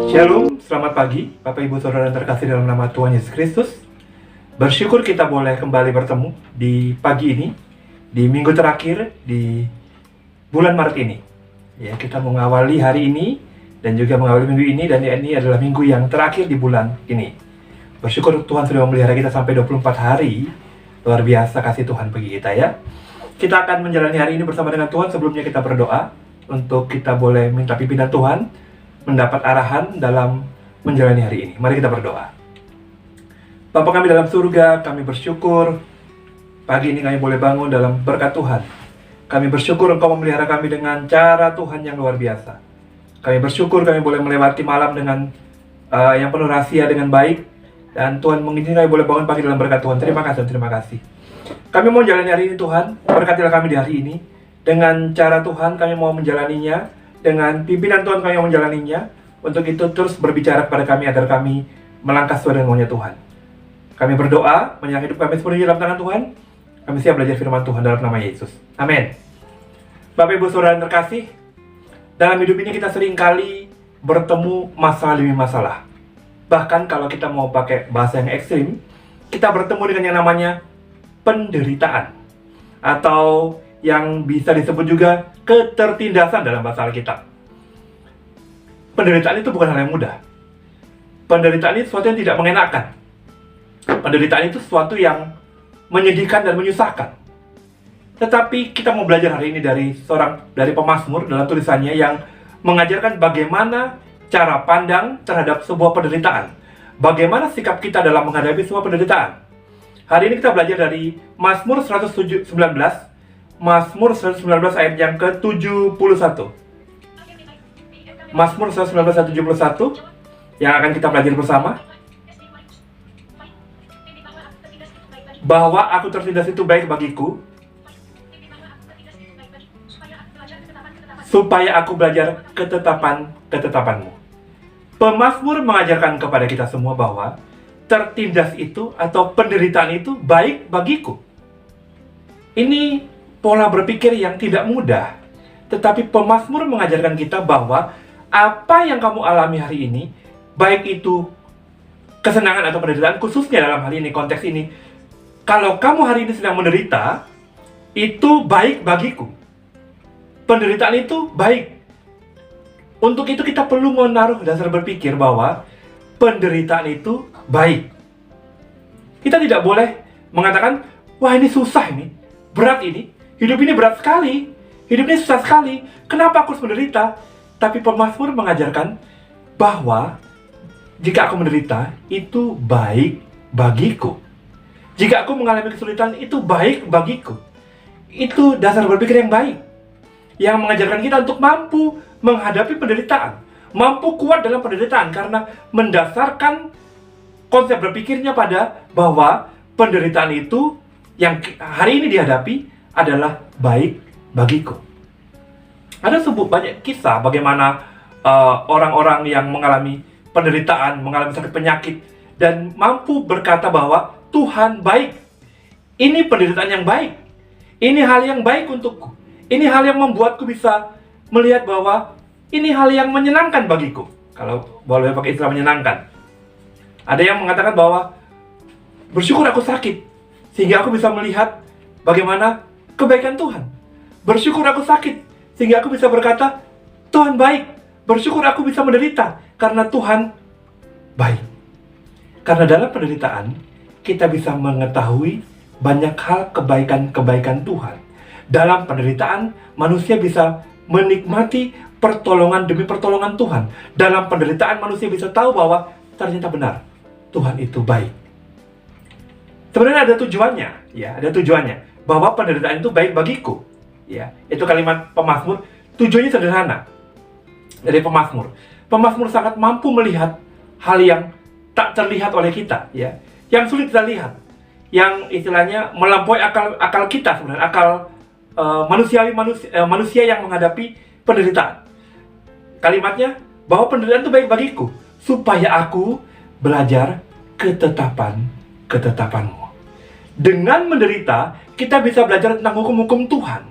Shalom, selamat pagi Bapak Ibu Saudara yang terkasih dalam nama Tuhan Yesus Kristus. Bersyukur kita boleh kembali bertemu di pagi ini, di minggu terakhir di bulan Maret ini. Ya, kita mengawali hari ini dan juga mengawali minggu ini, dan ini adalah minggu yang terakhir di bulan ini. Bersyukur Tuhan sudah memelihara kita sampai 24 hari. Luar biasa kasih Tuhan bagi kita ya. Kita akan menjalani hari ini bersama dengan Tuhan. Sebelumnya kita berdoa untuk kita boleh minta pimpinan Tuhan, mendapat arahan dalam menjalani hari ini. Mari kita berdoa. Bapa kami dalam surga, kami bersyukur pagi ini kami boleh bangun dalam berkat Tuhan. Kami bersyukur Engkau memelihara kami dengan cara Tuhan yang luar biasa. Kami bersyukur kami boleh melewati malam dengan yang penuh rahasia dengan baik. Dan Tuhan mengizinkan kami boleh bangun pagi dalam berkat Tuhan. Terima kasih, terima kasih. Kami mau menjalani hari ini Tuhan. Berkatilah kami di hari ini. Dengan cara Tuhan kami mau menjalaninya, dengan pimpinan Tuhan kami mau menjalaninya. Untuk itu terus berbicara kepada kami agar kami melangkah sesuai dengan maunya Tuhan. Kami berdoa, menyerahkan hidup kami sepenuhnya dalam tangan Tuhan. Kami siap belajar firman Tuhan dalam nama Yesus. Amin. Bapak Ibu Saudara yang terkasih, dalam hidup ini kita sering kali bertemu masalah demi masalah. Bahkan kalau kita mau pakai bahasa yang ekstrim, kita bertemu dengan yang namanya penderitaan. Atau yang bisa disebut juga ketertindasan dalam bahasa Alkitab. Penderitaan itu bukan hal yang mudah. Penderitaan itu sesuatu yang tidak mengenakan. Penderitaan itu sesuatu yang menyedihkan dan menyusahkan. Tetapi kita mau belajar hari ini dari pemazmur dalam tulisannya yang mengajarkan bagaimana cara pandang terhadap sebuah penderitaan. Bagaimana sikap kita dalam menghadapi sebuah penderitaan. Hari ini kita belajar dari Mazmur 119. Mazmur 119 ayat yang ke-71. Mazmur 119 ayat 71 yang akan kita pelajari bersama. Bahwa aku tertindas itu baik bagiku, supaya aku belajar ketetapanmu. Pemazmur mengajarkan kepada kita semua bahwa tertindas itu atau penderitaan itu baik bagiku. Ini pola berpikir yang tidak mudah, tetapi pemazmur mengajarkan kita bahwa apa yang kamu alami hari ini, baik itu kesenangan atau penderitaan, khususnya dalam hal ini, konteks ini, kalau kamu hari ini sedang menderita, itu baik bagiku. Penderitaan itu baik. Untuk itu kita perlu menaruh dasar berpikir bahwa penderitaan itu baik. Kita tidak boleh mengatakan, wah ini susah ini, berat ini, hidup ini berat sekali, hidup ini susah sekali, kenapa aku harus menderita? Tapi pemazmur mengajarkan bahwa jika aku menderita, itu baik bagiku. Jika aku mengalami kesulitan, itu baik bagiku. Itu dasar berpikir yang baik, yang mengajarkan kita untuk mampu menghadapi penderitaan, mampu kuat dalam penderitaan, karena mendasarkan konsep berpikirnya pada bahwa penderitaan itu yang hari ini dihadapi adalah baik bagiku. Ada banyak kisah bagaimana orang-orang yang mengalami penderitaan, mengalami sakit penyakit, dan mampu berkata bahwa Tuhan baik. Ini penderitaan yang baik. Ini hal yang baik untukku. Ini hal yang membuatku bisa melihat bahwa ini hal yang menyenangkan bagiku. Kalau boleh pakai istilah menyenangkan. Ada yang mengatakan bahwa bersyukur aku sakit, sehingga aku bisa melihat bagaimana kebaikan Tuhan. Bersyukur aku sakit, sehingga aku bisa berkata, Tuhan baik. Bersyukur aku bisa menderita, karena Tuhan baik. Karena dalam penderitaan, kita bisa mengetahui banyak hal kebaikan-kebaikan Tuhan. Dalam penderitaan, manusia bisa menikmati pertolongan demi pertolongan Tuhan. Dalam penderitaan, manusia bisa tahu bahwa ternyata benar, Tuhan itu baik. Sebenarnya ada tujuannya, ya, ada tujuannya. Bahwa penderitaan itu baik bagiku. Ya, itu kalimat pemazmur. Tujuannya sederhana. Dari pemazmur. Pemazmur sangat mampu melihat hal yang tak terlihat oleh kita, ya. Yang sulit kita lihat. Yang istilahnya melampaui akal kita sebenarnya, akal manusia yang menghadapi penderitaan. Kalimatnya bahwa penderitaan itu baik bagiku, supaya aku belajar ketetapanmu. Dengan menderita, kita bisa belajar tentang hukum-hukum Tuhan.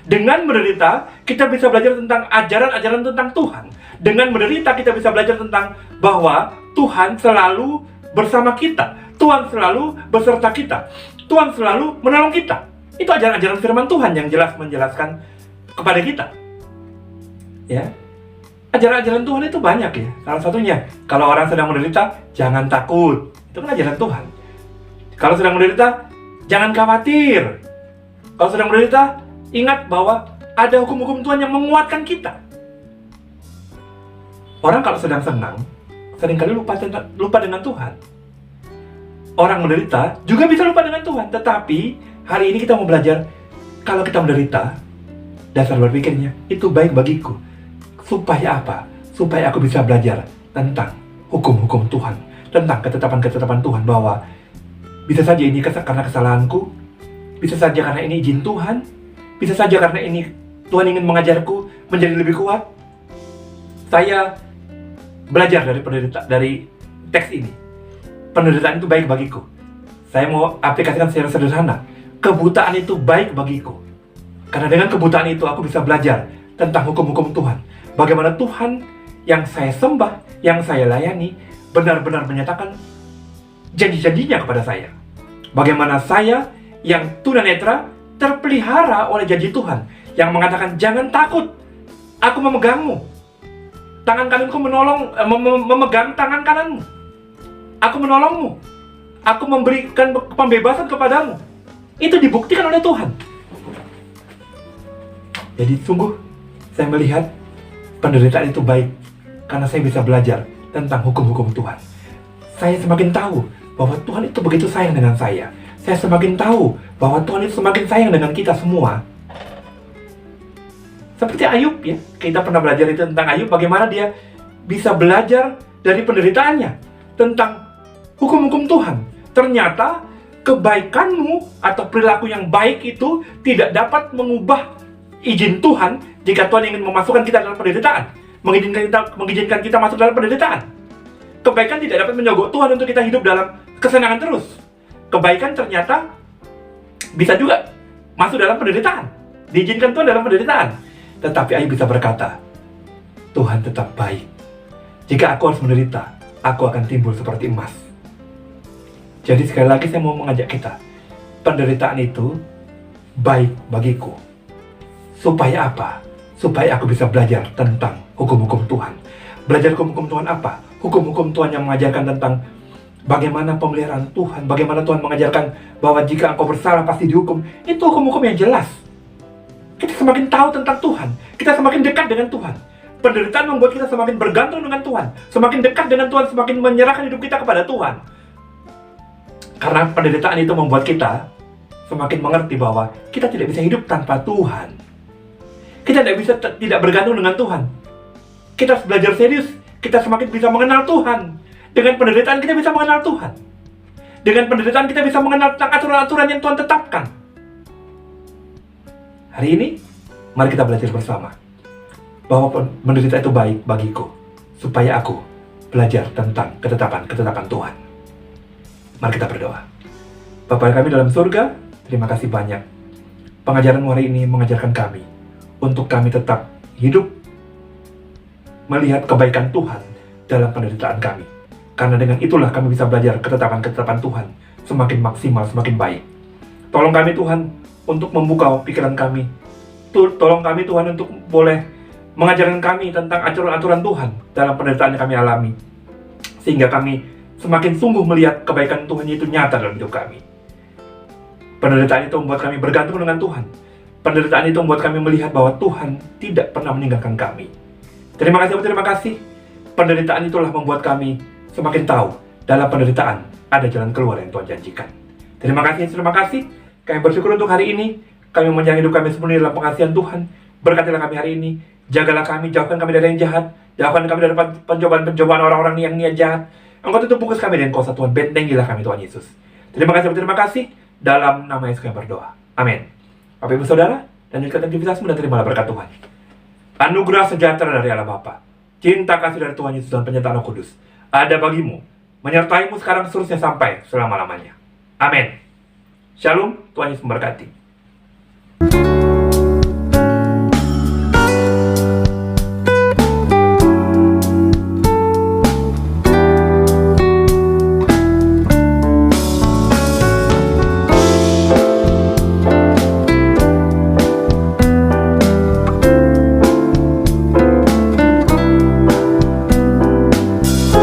Dengan menderita, kita bisa belajar tentang ajaran-ajaran tentang Tuhan. Dengan menderita, kita bisa belajar tentang bahwa Tuhan selalu bersama kita. Tuhan selalu beserta kita. Tuhan selalu menolong kita. Itu ajaran-ajaran firman Tuhan yang jelas menjelaskan kepada kita. Ya. Ajaran-ajaran Tuhan itu banyak ya. Salah satunya, kalau orang sedang menderita, jangan takut. Itu kan ajaran Tuhan. Kalau sedang menderita, jangan khawatir. Kalau sedang menderita, ingat bahwa ada hukum-hukum Tuhan yang menguatkan kita. Orang kalau sedang senang, seringkali lupa dengan Tuhan. Orang menderita juga bisa lupa dengan Tuhan. Tetapi hari ini kita mau belajar, kalau kita menderita, dasar berpikirnya, itu baik bagiku. Supaya apa? Supaya aku bisa belajar tentang hukum-hukum Tuhan, tentang ketetapan-ketetapan Tuhan, bahwa bisa saja ini karena kesalahanku, bisa saja karena ini izin Tuhan, bisa saja karena ini Tuhan ingin mengajarku menjadi lebih kuat. Saya belajar dari teks ini. Penderitaan itu baik bagiku. Saya mau aplikasikan secara sederhana. Kebutaan itu baik bagiku. Karena dengan kebutaan itu aku bisa belajar tentang hukum-hukum Tuhan. Bagaimana Tuhan yang saya sembah, yang saya layani, benar-benar menyatakan janji-janjinya kepada saya. Bagaimana saya yang tunanetra terpelihara oleh janji Tuhan, yang mengatakan jangan takut, aku memegangmu. Tangan kananku memegang tangan kananmu. Aku menolongmu. Aku memberikan pembebasan kepadamu. Itu dibuktikan oleh Tuhan. Jadi sungguh saya melihat penderitaan itu baik, karena saya bisa belajar tentang hukum-hukum Tuhan. Saya semakin tahu bahwa Tuhan itu begitu sayang dengan saya. Saya semakin tahu bahwa Tuhan itu semakin sayang dengan kita semua. Seperti Ayub ya, kita pernah belajar itu tentang Ayub, bagaimana dia bisa belajar dari penderitaannya tentang hukum-hukum Tuhan. Ternyata kebaikanmu atau perilaku yang baik itu tidak dapat mengubah izin Tuhan jika Tuhan ingin memasukkan kita dalam penderitaan, mengizinkan kita masuk dalam penderitaan. Kebaikan tidak dapat menyogok Tuhan untuk kita hidup dalam kesenangan terus. Kebaikan ternyata bisa juga masuk dalam penderitaan, diizinkan Tuhan dalam penderitaan. Tetapi Ayub bisa berkata, Tuhan tetap baik. Jika aku harus menderita, aku akan timbul seperti emas. Jadi sekali lagi saya mau mengajak kita, penderitaan itu baik bagiku. Supaya apa? Supaya aku bisa belajar tentang hukum-hukum Tuhan. Belajar hukum-hukum Tuhan apa? Hukum-hukum Tuhan yang mengajarkan tentang bagaimana pemeliharaan Tuhan, bagaimana Tuhan mengajarkan bahwa jika engkau bersalah pasti dihukum. Itu hukum-hukum yang jelas. Kita semakin tahu tentang Tuhan, kita semakin dekat dengan Tuhan. Penderitaan membuat kita semakin bergantung dengan Tuhan, semakin dekat dengan Tuhan, semakin menyerahkan hidup kita kepada Tuhan. Karena penderitaan itu membuat kita semakin mengerti bahwa kita tidak bisa hidup tanpa Tuhan. Kita tidak bergantung dengan Tuhan. Kita harus belajar serius. Kita semakin bisa mengenal Tuhan. Dengan penderitaan kita bisa mengenal Tuhan. Dengan penderitaan kita bisa mengenal tentang aturan-aturan yang Tuhan tetapkan. Hari ini, mari kita belajar bersama bahwa menderita itu baik bagiku, supaya aku belajar tentang ketetapan-ketetapan Tuhan. Mari kita berdoa. Bapa kami dalam surga, terima kasih banyak. Pengajaran hari ini mengajarkan kami untuk kami tetap hidup melihat kebaikan Tuhan dalam penderitaan kami. Karena dengan itulah kami bisa belajar ketetapan-ketetapan Tuhan semakin maksimal, semakin baik. Tolong kami Tuhan untuk membuka pikiran kami. Tolong kami Tuhan untuk boleh mengajarkan kami tentang aturan-aturan Tuhan dalam penderitaan yang kami alami. Sehingga kami semakin sungguh melihat kebaikan Tuhan itu nyata dalam hidup kami. Penderitaan itu membuat kami bergantung dengan Tuhan. Penderitaan itu membuat kami melihat bahwa Tuhan tidak pernah meninggalkan kami. Terima kasih. Penderitaan itulah membuat kami semakin tahu dalam penderitaan ada jalan keluar yang Tuhan janjikan. Terima kasih. Kami bersyukur untuk hari ini. Kami menjalani hidup kami sepenuhnya dalam pengasihan Tuhan. Berkatilah kami hari ini. Jagalah kami, jauhkan kami dari yang jahat. Jauhkan kami dari pencobaan orang-orang yang niat jahat. Engkau tutup bungkus kami dengan kuasa Tuhan. Bentengilah kami Tuhan Yesus. Terima kasih. Dalam nama Yesus kami berdoa. Amin. Bapak Ibu Saudara, dan lanjutkan aktivitasmu dan terimalah berkat Tuhan. Anugerah sejahtera dari Allah Bapa, cinta kasih dari Tuhan Yesus dan penyertaan Roh Kudus ada bagimu, menyertaimu sekarang seterusnya sampai selama-lamanya. Amin. Shalom, Tuhan Yesus memberkati.